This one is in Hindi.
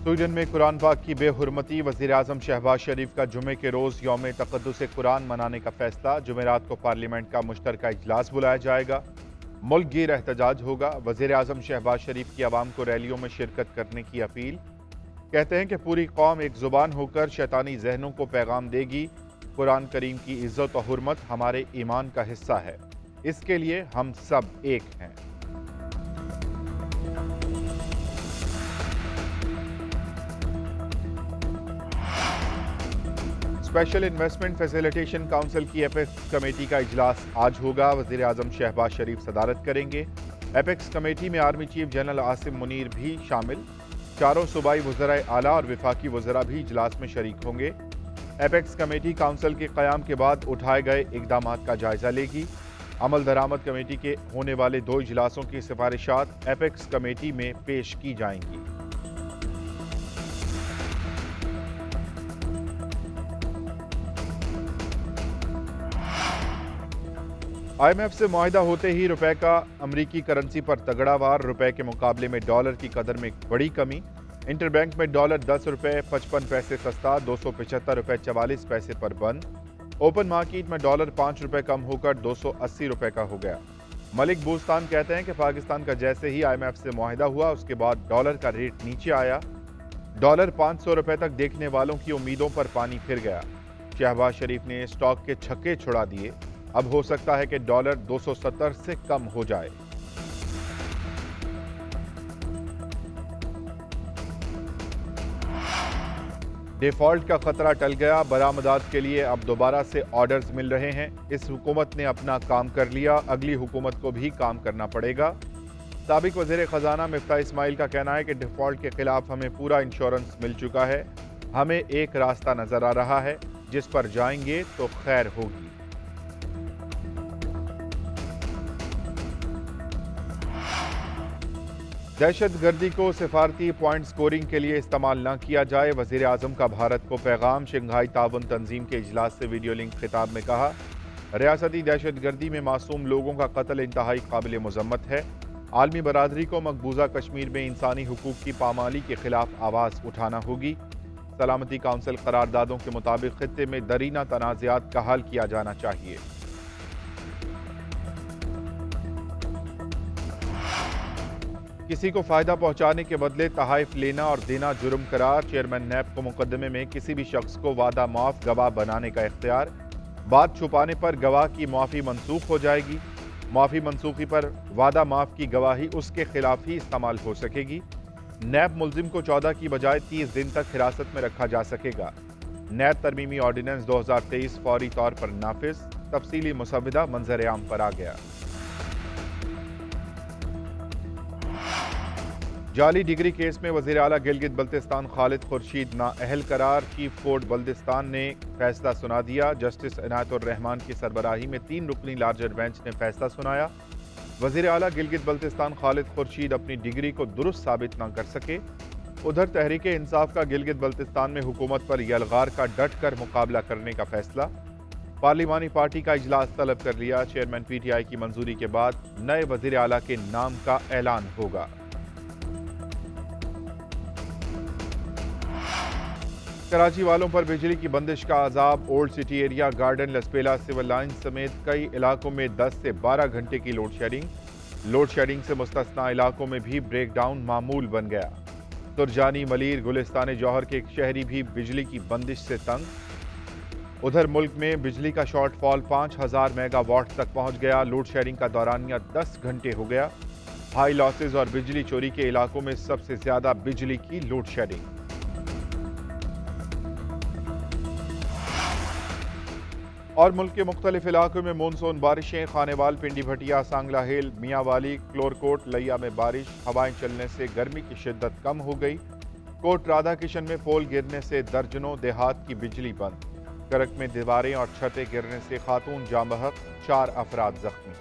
स्वीडन में कुरान पाक की बेहुरमती। वज़ीर आज़म शहबाज शरीफ का जुमे के रोज़ यौम तक़द्दुस कुरान मनाने का फैसला। जुमेरात को पार्लियामेंट का मुश्तरका इजलास बुलाया जाएगा। मुल्क गिर एहतजाज होगा। वज़ीर आज़म शहबाज शरीफ की आवाम को रैलियों में शिरकत करने की अपील। कहते हैं कि पूरी कौम एक जुबान होकर शैतानी जहनों को पैगाम देगी। कुरान करीम की इज्जत और हुर्मत हमारे ईमान का हिस्सा है, इसके लिए हम सब एक हैं। स्पेशल इन्वेस्टमेंट फैसिलिटेशन काउंसिल की एपेक्स कमेटी का इजलास आज होगा। वज़ीर आज़म शहबाज शरीफ सदारत करेंगे। एपेक्स कमेटी में army chief general Asim Munir भी शामिल। चारों सूबाई वज़राए आला और वफाकी वज़रा भी इजलास में शरीक होंगे। एपेक्स कमेटी काउंसिल के क़याम के बाद उठाए गए इक़दामात का जायजा लेगी। अमल दरामद कमेटी के होने वाले 2 इजलासों की सिफारिशात एपेक्स कमेटी में पेश की जाएंगी। IMF से मुआहिदा होते ही रुपए का अमरीकी करेंसी पर तगड़ा वार। रुपए के मुकाबले में डॉलर की कदर में बड़ी कमी। इंटरबैंक में डॉलर 10 रुपए 55 पैसे सस्ता, 275 रुपए 44 पैसे पर बंद। ओपन मार्केट में डॉलर 5 रुपए कम होकर 280 रुपए का हो गया। मलिक बूस्तान कहते हैं कि पाकिस्तान का जैसे ही IMF से मुआहिदा हुआ उसके बाद डॉलर का रेट नीचे आया। डॉलर 500 रुपए तक देखने वालों की उम्मीदों पर पानी फिर गया। शहबाज शरीफ ने स्टॉक के छक्के छुड़ा दिए। अब हो सकता है कि डॉलर 270 से कम हो जाए। डिफॉल्ट का खतरा टल गया। बरामदात के लिए अब दोबारा से ऑर्डर्स मिल रहे हैं। इस हुकूमत ने अपना काम कर लिया, अगली हुकूमत को भी काम करना पड़ेगा। साबिक वज़ीर ख़जाना मिफ्ता इस्माइल का कहना है कि डिफॉल्ट के खिलाफ हमें पूरा इंश्योरेंस मिल चुका है। हमें एक रास्ता नजर आ रहा है जिस पर जाएंगे तो खैर होगी। दहशत गर्दी को सिफारती पॉइंट स्कोरिंग के लिए इस्तेमाल न किया जाए। वज़ीर आज़म का भारत को पैगाम। शंघाई ताउन तंजीम के इजलास से वीडियो लिंक खिताब में कहा, रियासती दहशत गर्दी में मासूम लोगों का कत्ल इंतहाई काबिल मजम्मत है। आलमी बरादरी को मकबूजा कश्मीर में इंसानी हुकूक की पामाली के खिलाफ आवाज़ उठाना होगी। सलामती काउंसिल करारदादों के मुताबिक खित्ते में दरीना तनाज़ात का हल किया जाना चाहिए। किसी को फायदा पहुंचाने के बदले तहाइफ लेना और देना जुर्म करार। चेयरमैन नैब को मुकदमे में किसी भी शख्स को वादा माफ गवाह बनाने का इख्तियार। बात छुपाने पर गवाह की माफी मनसूख हो जाएगी। माफी मनसूखी पर वादा माफ की गवाही उसके खिलाफ ही इस्तेमाल हो सकेगी। नैब मुलजिम को 14 की बजाय 30 दिन तक हिरासत में रखा जा सकेगा। नैब तरमीमी ऑर्डिनेंस 2023 फौरी तौर पर नाफिज। तफसीली मुसविदा मंजर आम पर आ गया। जाली डिग्री केस में वज़ीर आला गिलगित बल्तिस्तान खालिद खुर्शीद नाअहल करार। चीफ कोर्ट बल्तिस्तान ने फैसला सुना दिया। जस्टिस इनायतुर रहमान की सरबराही में 3 रुकनी लार्जर बेंच ने फैसला सुनाया। वज़ीर आला गिलगित बल्तिस्तान खालिद खुर्शीद अपनी डिग्री को दुरुस्त साबित न कर सके। उधर तहरीक इंसाफ का गिलगित बल्तिस्तान में हुकूमत पर यलगार का डट कर मुकाबला करने का फैसला। पार्लिमानी पार्टी का इजलास तलब कर लिया। चेयरमैन PTI की मंजूरी के बाद नए वज़ीर आला के नाम का ऐलान होगा। कराची वालों पर बिजली की बंदिश का अजाब। ओल्ड सिटी एरिया, गार्डन, लसपेला, सिविल लाइन समेत कई इलाकों में 10 से 12 घंटे की लोड शेडिंग। लोड शेडिंग से मुस्तस्ना इलाकों में भी ब्रेक डाउन मामूल बन गया। तुरजानी, मलीर, गुलिस्तान जौहर के एक शहरी भी बिजली की बंदिश से तंग। उधर मुल्क में बिजली का शॉर्टफॉल 5000 मेगावाट तक पहुंच गया। लोड शेडिंग का दौरानिया 10 घंटे हो गया। हाई लॉसेज और बिजली चोरी के इलाकों में सबसे ज्यादा बिजली की लोड शेडिंग। और मुल्क के मुख्तलिफ इलाकों में मानसून बारिशें। खानेवाल, पिंडी भटिया, सांगला हिल, मियांवाली, क्लोरकोट, लैया में बारिश। हवाएं चलने से गर्मी की शिद्दत कम हो गई। कोट राधा किशन में पोल गिरने से दर्जनों देहात की बिजली बंद। करक में दीवारें और छतें गिरने से खातून जाँ बहक, 4 अफराद जख्मी।